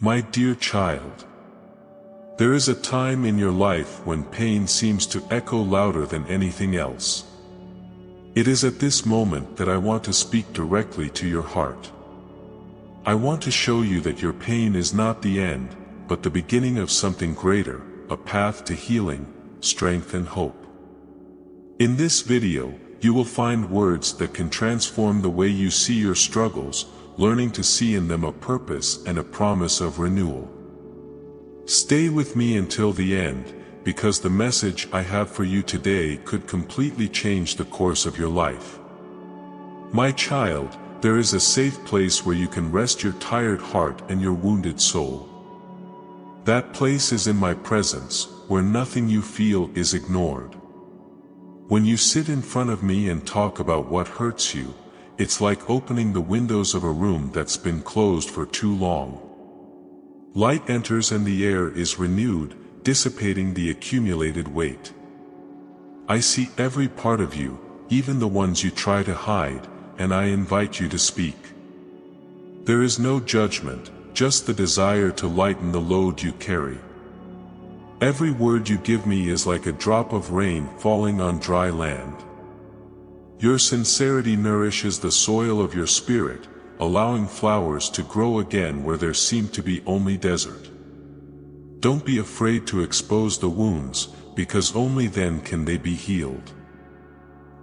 My dear child, there is a time in your life when pain seems to echo louder than anything else. It is at this moment that I want to speak directly to your heart. I want to show you that your pain is not the end, but the beginning of something greater, a path to healing, strength and hope. In this video, you will find words that can transform the way you see your struggles, learning to see in them a purpose and a promise of renewal. Stay with me until the end, because the message I have for you today could completely change the course of your life. My child, there is a safe place where you can rest your tired heart and your wounded soul. That place is in my presence, where nothing you feel is ignored. When you sit in front of me and talk about what hurts you, it's like opening the windows of a room that's been closed for too long. Light enters and the air is renewed, dissipating the accumulated weight. I see every part of you, even the ones you try to hide, and I invite you to speak. There is no judgment, just the desire to lighten the load you carry. Every word you give me is like a drop of rain falling on dry land. Your sincerity nourishes the soil of your spirit, allowing flowers to grow again where there seemed to be only desert. Don't be afraid to expose the wounds, because only then can they be healed.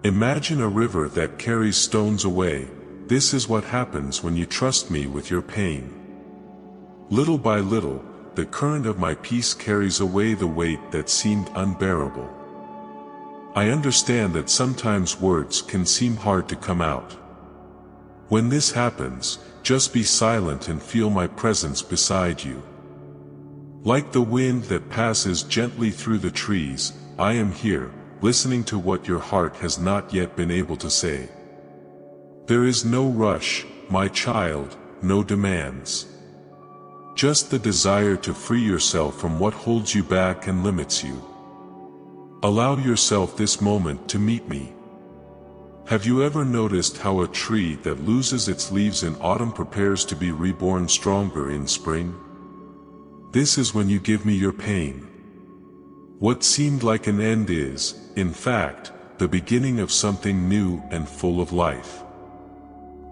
Imagine a river that carries stones away. This is what happens when you trust me with your pain. Little by little, the current of my peace carries away the weight that seemed unbearable. I understand that sometimes words can seem hard to come out. When this happens, just be silent and feel my presence beside you. Like the wind that passes gently through the trees, I am here, listening to what your heart has not yet been able to say. There is no rush, my child, no demands. Just the desire to free yourself from what holds you back and limits you. Allow yourself this moment to meet me. Have you ever noticed how a tree that loses its leaves in autumn prepares to be reborn stronger in spring? This is when you give me your pain. What seemed like an end is, in fact, the beginning of something new and full of life.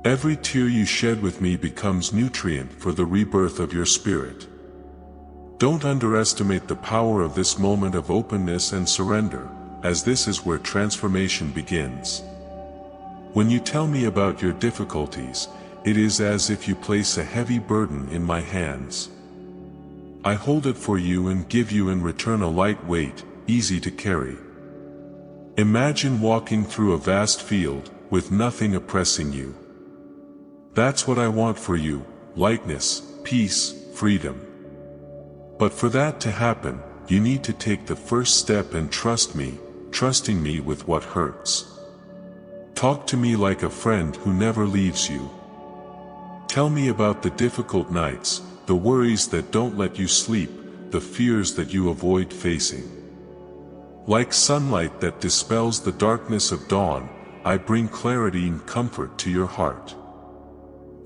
Every tear you shed with me becomes nutrient for the rebirth of your spirit. Don't underestimate the power of this moment of openness and surrender, as this is where transformation begins. When you tell me about your difficulties, it is as if you place a heavy burden in my hands. I hold it for you and give you in return a light weight, easy to carry. Imagine walking through a vast field, with nothing oppressing you. That's what I want for you, lightness, peace, freedom. But for that to happen, you need to take the first step and trust me, trusting me with what hurts. Talk to me like a friend who never leaves you. Tell me about the difficult nights, the worries that don't let you sleep, the fears that you avoid facing. Like sunlight that dispels the darkness of dawn, I bring clarity and comfort to your heart.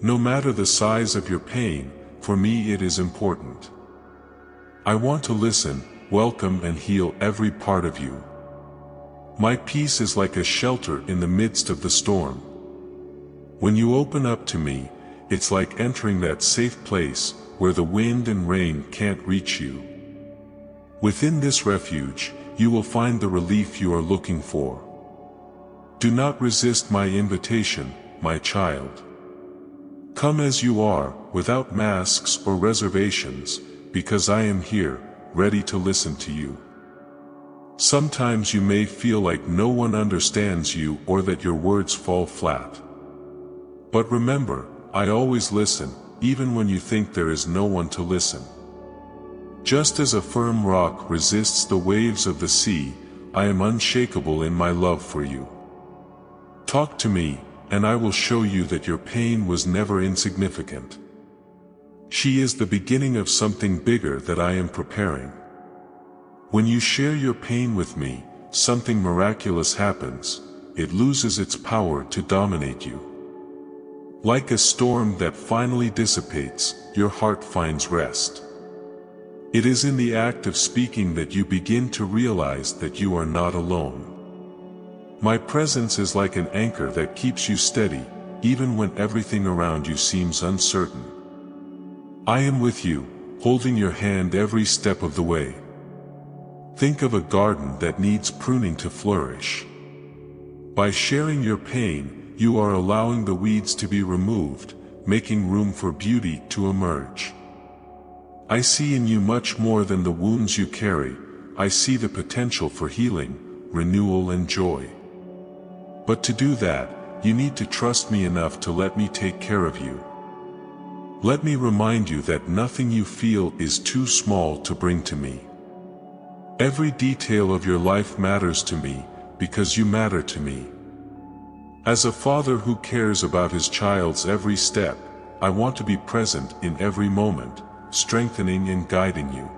No matter the size of your pain, for me it is important. I want to listen, welcome and heal every part of you. My peace is like a shelter in the midst of the storm. When you open up to me, it's like entering that safe place where the wind and rain can't reach you. Within this refuge, you will find the relief you are looking for. Do not resist my invitation, my child. Come as you are, without masks or reservations, because I am here, ready to listen to you. Sometimes you may feel like no one understands you or that your words fall flat. But remember, I always listen, even when you think there is no one to listen. Just as a firm rock resists the waves of the sea, I am unshakable in my love for you. Talk to me, and I will show you that your pain was never insignificant. She is the beginning of something bigger that I am preparing. When you share your pain with me, something miraculous happens. It loses its power to dominate you. Like a storm that finally dissipates, your heart finds rest. It is in the act of speaking that you begin to realize that you are not alone. My presence is like an anchor that keeps you steady, even when everything around you seems uncertain. I am with you, holding your hand every step of the way. Think of a garden that needs pruning to flourish. By sharing your pain, you are allowing the weeds to be removed, making room for beauty to emerge. I see in you much more than the wounds you carry. I see the potential for healing, renewal and joy. But to do that, you need to trust me enough to let me take care of you. Let me remind you that nothing you feel is too small to bring to me. Every detail of your life matters to me, because you matter to me. As a father who cares about his child's every step, I want to be present in every moment, strengthening and guiding you.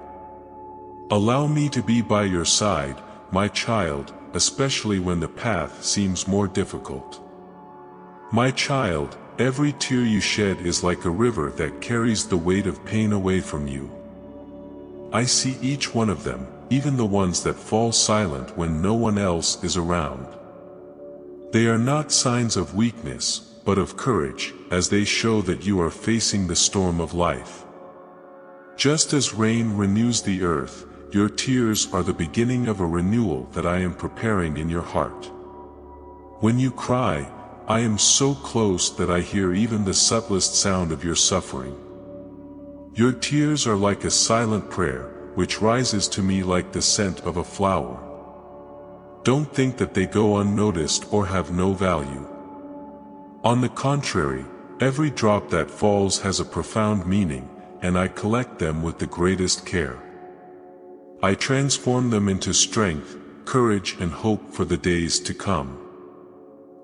Allow me to be by your side, my child, especially when the path seems more difficult. My child, every tear you shed is like a river that carries the weight of pain away from you. I see each one of them, even the ones that fall silent when no one else is around. They are not signs of weakness, but of courage, as they show that you are facing the storm of life. Just as rain renews the earth, your tears are the beginning of a renewal that I am preparing in your heart. When you cry, I am so close that I hear even the subtlest sound of your suffering. Your tears are like a silent prayer, which rises to me like the scent of a flower. Don't think that they go unnoticed or have no value. On the contrary, every drop that falls has a profound meaning, and I collect them with the greatest care. I transform them into strength, courage and hope for the days to come.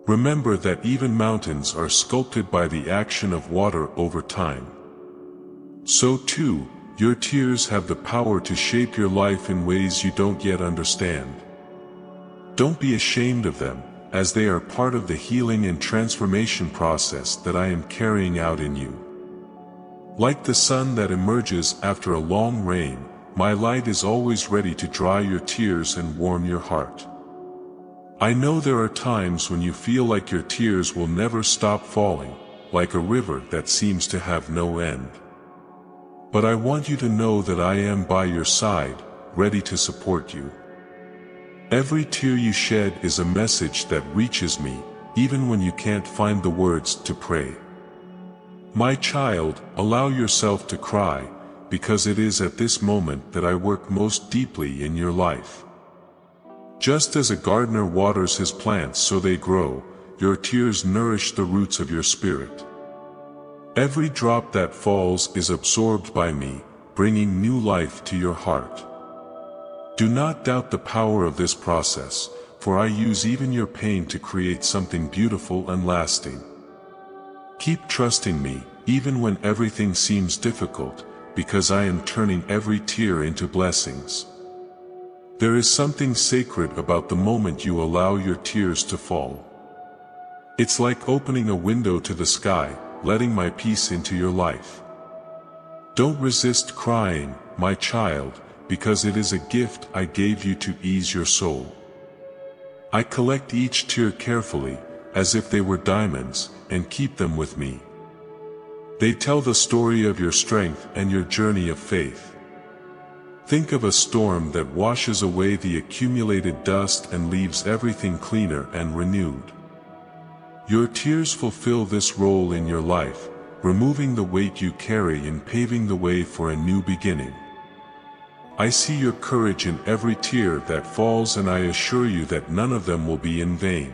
Remember that even mountains are sculpted by the action of water over time. So too, your tears have the power to shape your life in ways you don't yet understand. Don't be ashamed of them, as they are part of the healing and transformation process that I am carrying out in you. Like the sun that emerges after a long rain, my light is always ready to dry your tears and warm your heart. I know there are times when you feel like your tears will never stop falling, like a river that seems to have no end. But I want you to know that I am by your side, ready to support you. Every tear you shed is a message that reaches me, even when you can't find the words to pray. My child, allow yourself to cry, because it is at this moment that I work most deeply in your life. Just as a gardener waters his plants so they grow, your tears nourish the roots of your spirit. Every drop that falls is absorbed by me, bringing new life to your heart. Do not doubt the power of this process, for I use even your pain to create something beautiful and lasting. Keep trusting me, even when everything seems difficult, because I am turning every tear into blessings. There is something sacred about the moment you allow your tears to fall. It's like opening a window to the sky, letting my peace into your life. Don't resist crying, my child, because it is a gift I gave you to ease your soul. I collect each tear carefully, as if they were diamonds, and keep them with me. They tell the story of your strength and your journey of faith. Think of a storm that washes away the accumulated dust and leaves everything cleaner and renewed. Your tears fulfill this role in your life, removing the weight you carry and paving the way for a new beginning. I see your courage in every tear that falls, and I assure you that none of them will be in vain.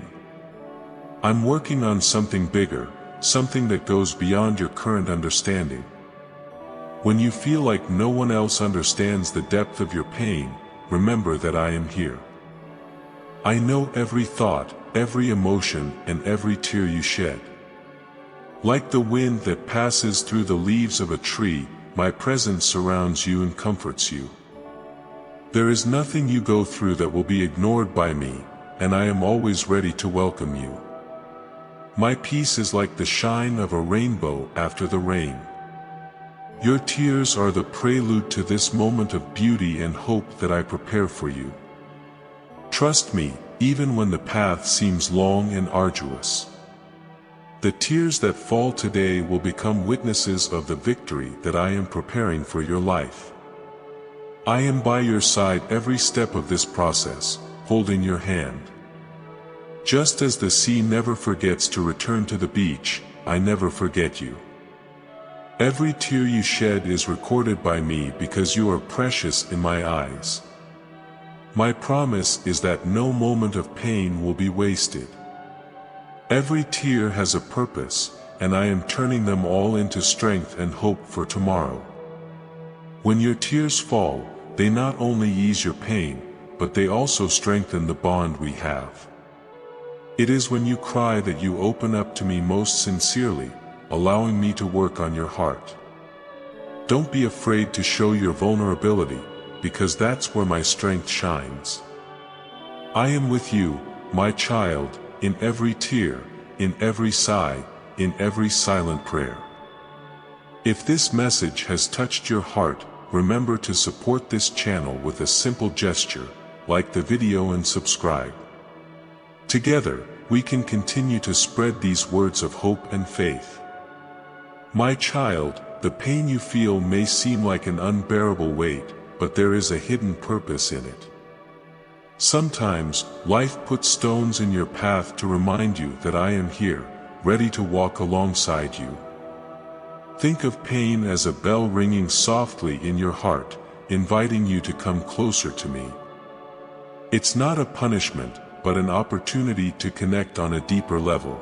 I'm working on something bigger, something that goes beyond your current understanding. When you feel like no one else understands the depth of your pain, remember that I am here. I know every thought, every emotion, and every tear you shed. Like the wind that passes through the leaves of a tree, my presence surrounds you and comforts you. There is nothing you go through that will be ignored by me, and I am always ready to welcome you. My peace is like the shine of a rainbow after the rain. Your tears are the prelude to this moment of beauty and hope that I prepare for you. Trust me, even when the path seems long and arduous. The tears that fall today will become witnesses of the victory that I am preparing for your life. I am by your side every step of this process, holding your hand. Just as the sea never forgets to return to the beach, I never forget you. Every tear you shed is recorded by me because you are precious in my eyes. My promise is that no moment of pain will be wasted. Every tear has a purpose, and I am turning them all into strength and hope for tomorrow. When your tears fall, they not only ease your pain, but they also strengthen the bond we have. It is when you cry that you open up to me most sincerely, allowing me to work on your heart. Don't be afraid to show your vulnerability, because that's where my strength shines. I am with you, my child, in every tear, in every sigh, in every silent prayer. If this message has touched your heart, remember to support this channel with a simple gesture, like the video and subscribe. Together, we can continue to spread these words of hope and faith. My child, the pain you feel may seem like an unbearable weight, but there is a hidden purpose in it. Sometimes, life puts stones in your path to remind you that I am here, ready to walk alongside you. Think of pain as a bell ringing softly in your heart, inviting you to come closer to me. It's not a punishment, but an opportunity to connect on a deeper level.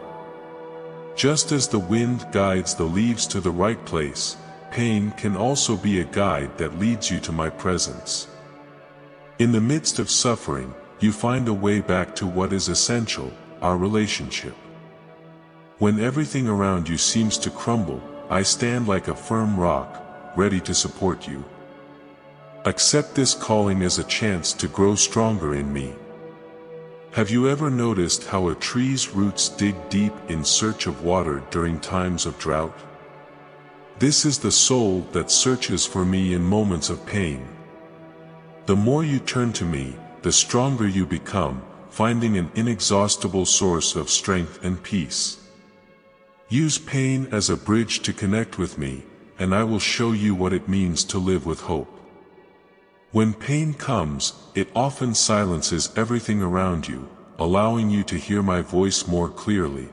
Just as the wind guides the leaves to the right place, pain can also be a guide that leads you to my presence. In the midst of suffering, you find a way back to what is essential, our relationship. When everything around you seems to crumble, I stand like a firm rock, ready to support you. Accept this calling as a chance to grow stronger in me. Have you ever noticed how a tree's roots dig deep in search of water during times of drought? This is the soul that searches for me in moments of pain. The more you turn to me, the stronger you become, finding an inexhaustible source of strength and peace. Use pain as a bridge to connect with me, and I will show you what it means to live with hope. When pain comes, it often silences everything around you, allowing you to hear my voice more clearly.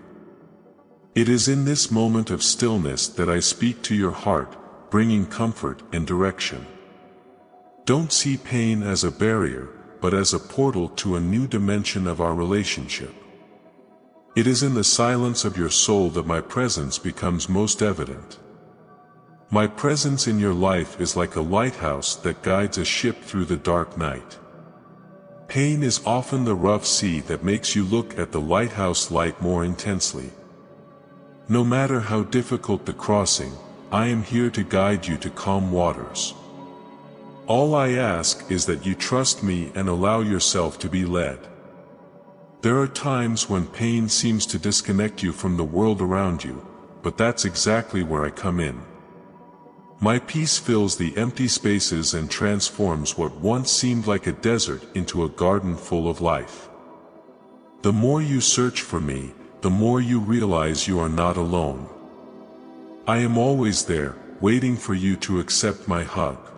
It is in this moment of stillness that I speak to your heart, bringing comfort and direction. Don't see pain as a barrier, but as a portal to a new dimension of our relationship. It is in the silence of your soul that my presence becomes most evident. My presence in your life is like a lighthouse that guides a ship through the dark night. Pain is often the rough sea that makes you look at the lighthouse light more intensely. No matter how difficult the crossing, I am here to guide you to calm waters. All I ask is that you trust me and allow yourself to be led. There are times when pain seems to disconnect you from the world around you, but that's exactly where I come in. My peace fills the empty spaces and transforms what once seemed like a desert into a garden full of life. The more you search for me, the more you realize you are not alone. I am always there, waiting for you to accept my hug.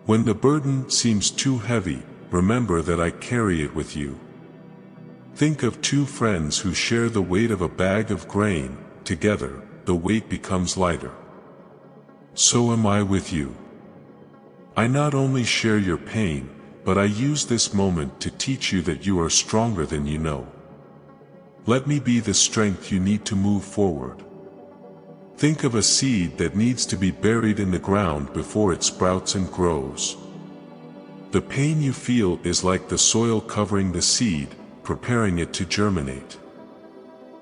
When the burden seems too heavy, remember that I carry it with you. Think of two friends who share the weight of a bag of grain. Together, the weight becomes lighter. So am I with you. I not only share your pain, but I use this moment to teach you that you are stronger than you know. Let me be the strength you need to move forward. Think of a seed that needs to be buried in the ground before it sprouts and grows. The pain you feel is like the soil covering the seed, preparing it to germinate.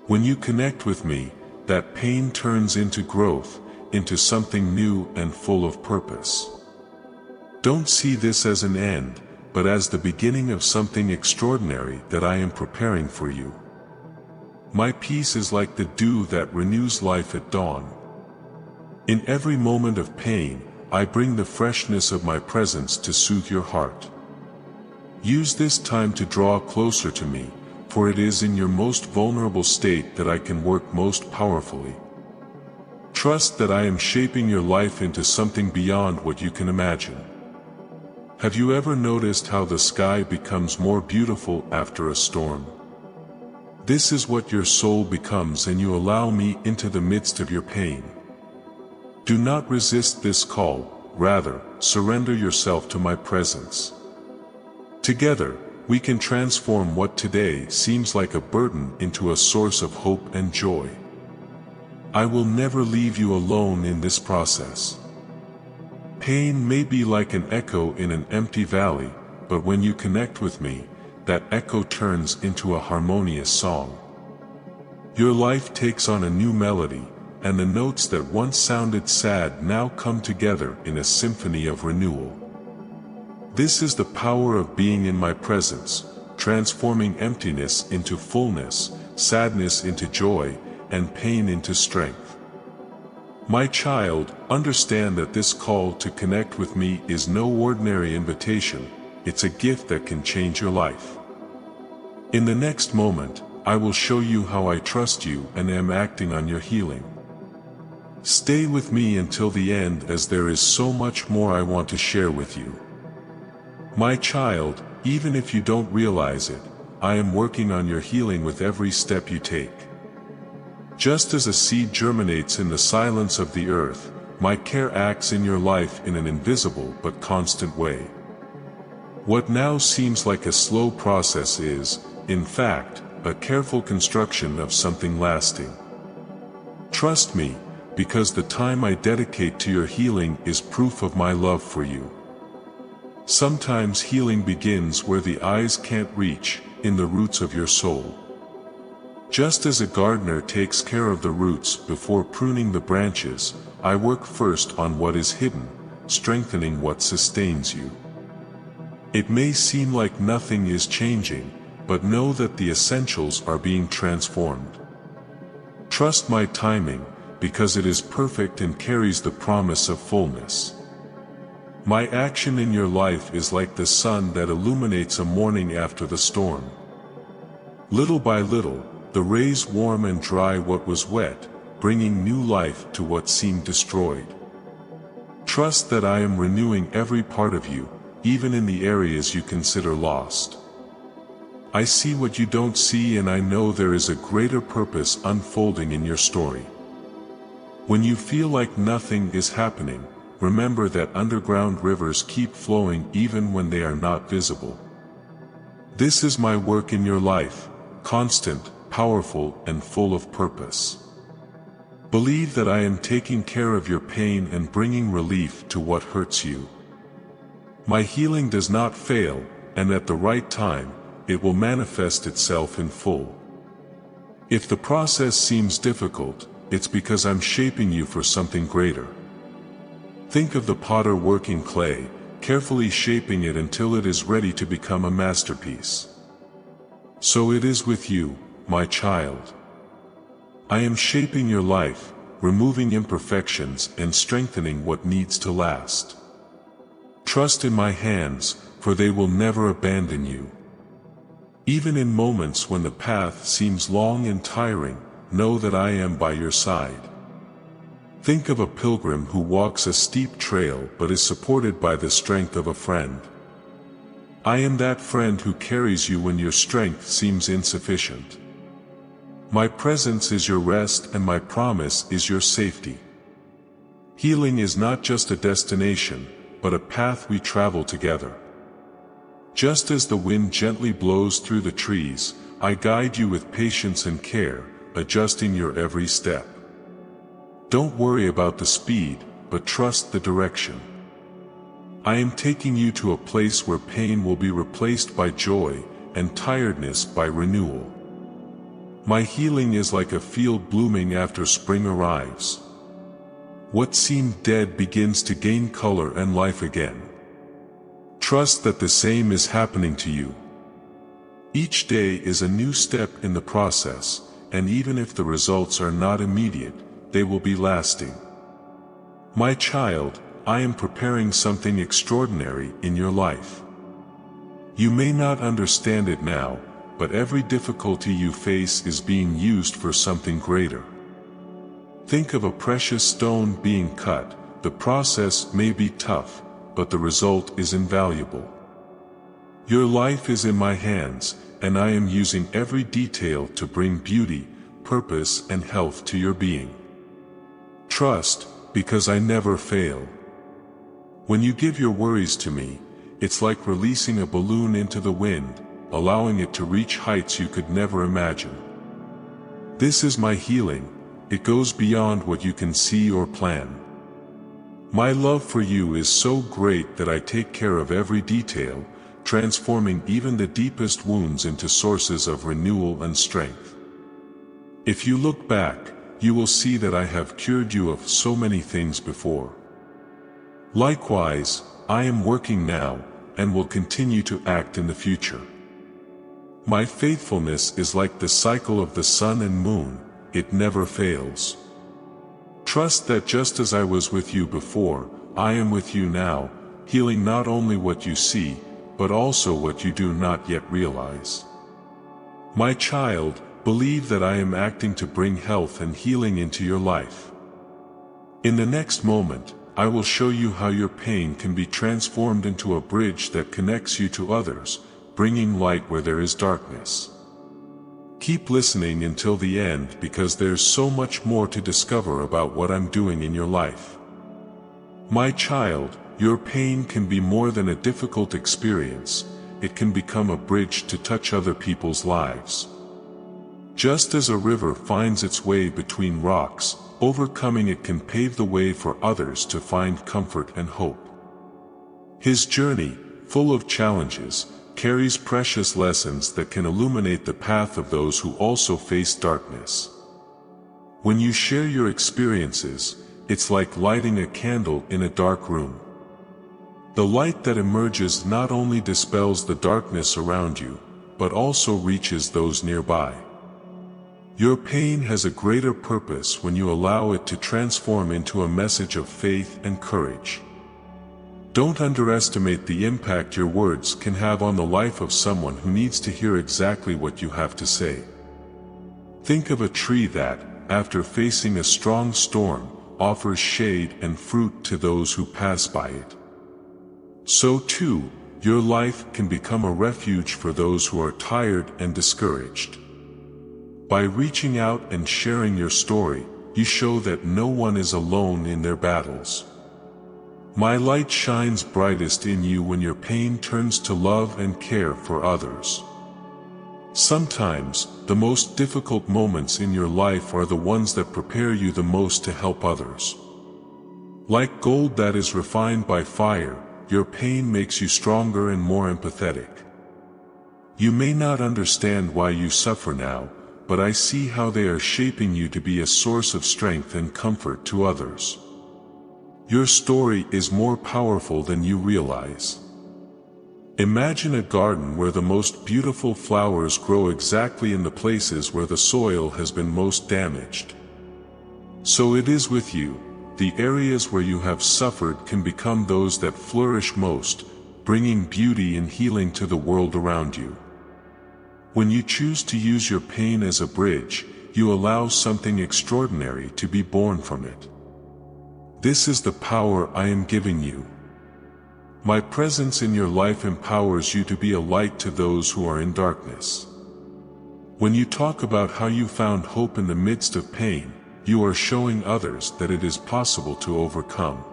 When you connect with me, that pain turns into growth, into something new and full of purpose. Don't see this as an end, but as the beginning of something extraordinary that I am preparing for you. my peace is like the dew that renews life at dawn. In every moment of pain, I bring the freshness of my presence to soothe your heart. Use this time to draw closer to me, for it is in your most vulnerable state that I can work most powerfully. Trust that I am shaping your life into something beyond what you can imagine. Have you ever noticed how the sky becomes more beautiful after a storm? This is what your soul becomes when you allow me into the midst of your pain. Do not resist this call, rather, surrender yourself to my presence. Together, we can transform what today seems like a burden into a source of hope and joy. I will never leave you alone in this process. Pain may be like an echo in an empty valley, but when you connect with me, that echo turns into a harmonious song. Your life takes on a new melody, and the notes that once sounded sad now come together in a symphony of renewal. This is the power of being in my presence, transforming emptiness into fullness, sadness into joy, and pain into strength. My child, understand that this call to connect with me is no ordinary invitation, it's a gift that can change your life. In the next moment, I will show you how I trust you and am acting on your healing. Stay with me until the end, as there is so much more I want to share with you. My child, even if you don't realize it, I am working on your healing with every step you take. Just as a seed germinates in the silence of the earth, my care acts in your life in an invisible but constant way. What now seems like a slow process is, in fact, a careful construction of something lasting. Trust me, because the time I dedicate to your healing is proof of my love for you. Sometimes healing begins where the eyes can't reach, in the roots of your soul. Just as a gardener takes care of the roots before pruning the branches, I work first on what is hidden, strengthening what sustains you. It may seem like nothing is changing, but know that the essentials are being transformed. Trust my timing, because it is perfect and carries the promise of fullness. My action in your life is like the sun that illuminates a morning after the storm. Little by little, the rays warm and dry what was wet, bringing new life to what seemed destroyed. Trust that I am renewing every part of you, even in the areas you consider lost. I see what you don't see, and I know there is a greater purpose unfolding in your story. When you feel like nothing is happening, remember that underground rivers keep flowing even when they are not visible. This is my work in your life, constant, powerful, and full of purpose. Believe that I am taking care of your pain and bringing relief to what hurts you. My healing does not fail, and at the right time, it will manifest itself in full. If the process seems difficult, it's because I'm shaping you for something greater. Think of the potter working clay, carefully shaping it until it is ready to become a masterpiece. So it is with you, my child. I am shaping your life, removing imperfections and strengthening what needs to last. Trust in my hands, for they will never abandon you. Even in moments when the path seems long and tiring, know that I am by your side. Think of a pilgrim who walks a steep trail but is supported by the strength of a friend. I am that friend who carries you when your strength seems insufficient. My presence is your rest and my promise is your safety. Healing is not just a destination, but a path we travel together. Just as the wind gently blows through the trees, I guide you with patience and care, adjusting your every step. Don't worry about the speed, but trust the direction. I am taking you to a place where pain will be replaced by joy, and tiredness by renewal. My healing is like a field blooming after spring arrives. What seemed dead begins to gain color and life again. Trust that the same is happening to you. Each day is a new step in the process, and even if the results are not immediate, they will be lasting. My child, I am preparing something extraordinary in your life. You may not understand it now, but every difficulty you face is being used for something greater. Think of a precious stone being cut. The process may be tough, but the result is invaluable. Your life is in my hands, and I am using every detail to bring beauty, purpose, and health to your being. Trust, because I never fail. When you give your worries to me, it's like releasing a balloon into the wind, allowing it to reach heights you could never imagine. This is my healing. It goes beyond what you can see or plan. My love for you is so great that I take care of every detail, transforming even the deepest wounds into sources of renewal and strength. If you look back, you will see that I have cured you of so many things before. Likewise, I am working now, and will continue to act in the future. My faithfulness is like the cycle of the sun and moon, it never fails. Trust that just as I was with you before, I am with you now, healing not only what you see, but also what you do not yet realize. My child, believe that I am acting to bring health and healing into your life. In the next moment, I will show you how your pain can be transformed into a bridge that connects you to others, bringing light where there is darkness. Keep listening until the end because there's so much more to discover about what I'm doing in your life. My child, your pain can be more than a difficult experience, it can become a bridge to touch other people's lives. Just as a river finds its way between rocks, overcoming it can pave the way for others to find comfort and hope. His journey, full of challenges, carries precious lessons that can illuminate the path of those who also face darkness. When you share your experiences, it's like lighting a candle in a dark room. The light that emerges not only dispels the darkness around you, but also reaches those nearby. Your pain has a greater purpose when you allow it to transform into a message of faith and courage. Don't underestimate the impact your words can have on the life of someone who needs to hear exactly what you have to say. Think of a tree that, after facing a strong storm, offers shade and fruit to those who pass by it. So too, your life can become a refuge for those who are tired and discouraged. By reaching out and sharing your story, you show that no one is alone in their battles. My light shines brightest in you when your pain turns to love and care for others. Sometimes, the most difficult moments in your life are the ones that prepare you the most to help others. Like gold that is refined by fire, your pain makes you stronger and more empathetic. You may not understand why you suffer now, but I see how they are shaping you to be a source of strength and comfort to others. Your story is more powerful than you realize. Imagine a garden where the most beautiful flowers grow exactly in the places where the soil has been most damaged. So it is with you, the areas where you have suffered can become those that flourish most, bringing beauty and healing to the world around you. When you choose to use your pain as a bridge, you allow something extraordinary to be born from it. This is the power I am giving you. My presence in your life empowers you to be a light to those who are in darkness. When you talk about how you found hope in the midst of pain, you are showing others that it is possible to overcome.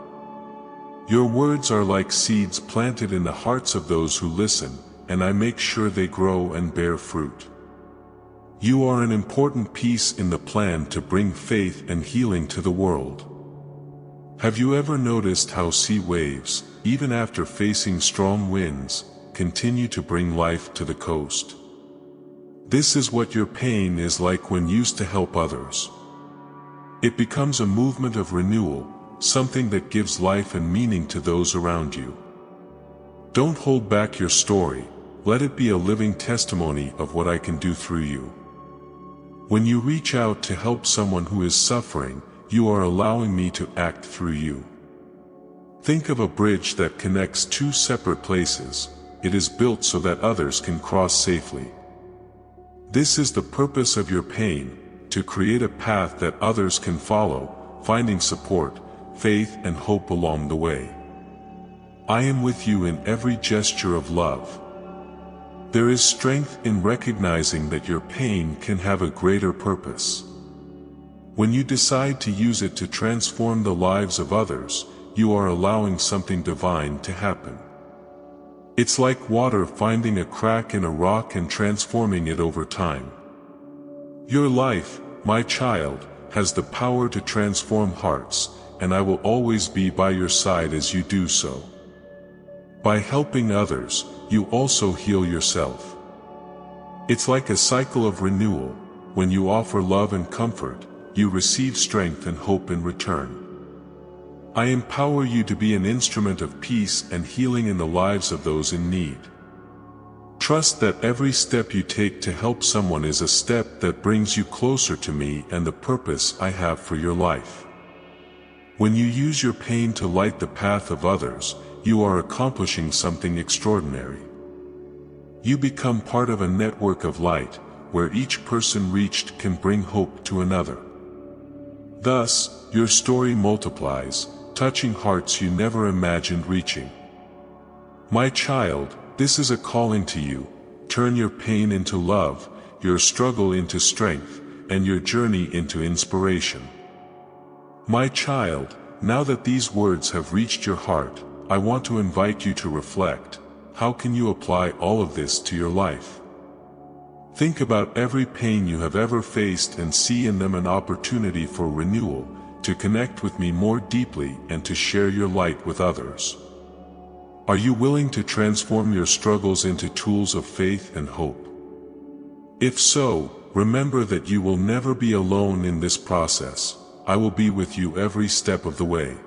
Your words are like seeds planted in the hearts of those who listen, and I make sure they grow and bear fruit. You are an important piece in the plan to bring faith and healing to the world. Have you ever noticed how sea waves, even after facing strong winds, continue to bring life to the coast? This is what your pain is like when used to help others. It becomes a movement of renewal, something that gives life and meaning to those around you. Don't hold back your story, let it be a living testimony of what I can do through you. When you reach out to help someone who is suffering, you are allowing me to act through you. Think of a bridge that connects two separate places. It is built so that others can cross safely. This is the purpose of your pain, to create a path that others can follow, finding support, faith and hope along the way. I am with you in every gesture of love. There is strength in recognizing that your pain can have a greater purpose. When you decide to use it to transform the lives of others, you are allowing something divine to happen. It's like water finding a crack in a rock and transforming it over time. Your life, my child, has the power to transform hearts, and I will always be by your side as you do so. By helping others, you also heal yourself. It's like a cycle of renewal. When you offer love and comfort, you receive strength and hope in return. I empower you to be an instrument of peace and healing in the lives of those in need. Trust that every step you take to help someone is a step that brings you closer to me and the purpose I have for your life. When you use your pain to light the path of others, you are accomplishing something extraordinary. You become part of a network of light, where each person reached can bring hope to another. Thus, your story multiplies, touching hearts you never imagined reaching. My child, this is a calling to you. Turn your pain into love, your struggle into strength, and your journey into inspiration. My child, now that these words have reached your heart, I want to invite you to reflect. How can you apply all of this to your life? Think about every pain you have ever faced and see in them an opportunity for renewal, to connect with me more deeply and to share your light with others. Are you willing to transform your struggles into tools of faith and hope? If so, remember that you will never be alone in this process. I will be with you every step of the way.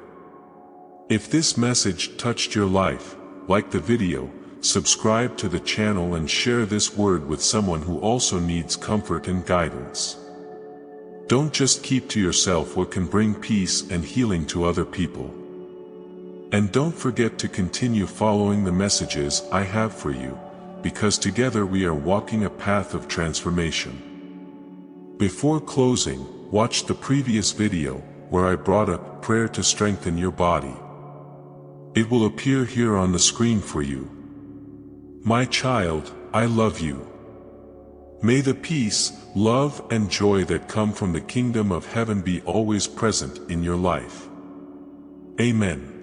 If this message touched your life, like the video, subscribe to the channel and share this word with someone who also needs comfort and guidance. Don't just keep to yourself what can bring peace and healing to other people. And don't forget to continue following the messages I have for you, because together we are walking a path of transformation. Before closing, watch the previous video, where I brought up prayer to strengthen your body. It will appear here on the screen for you. My child, I love you. May the peace, love and joy that come from the kingdom of heaven be always present in your life. Amen.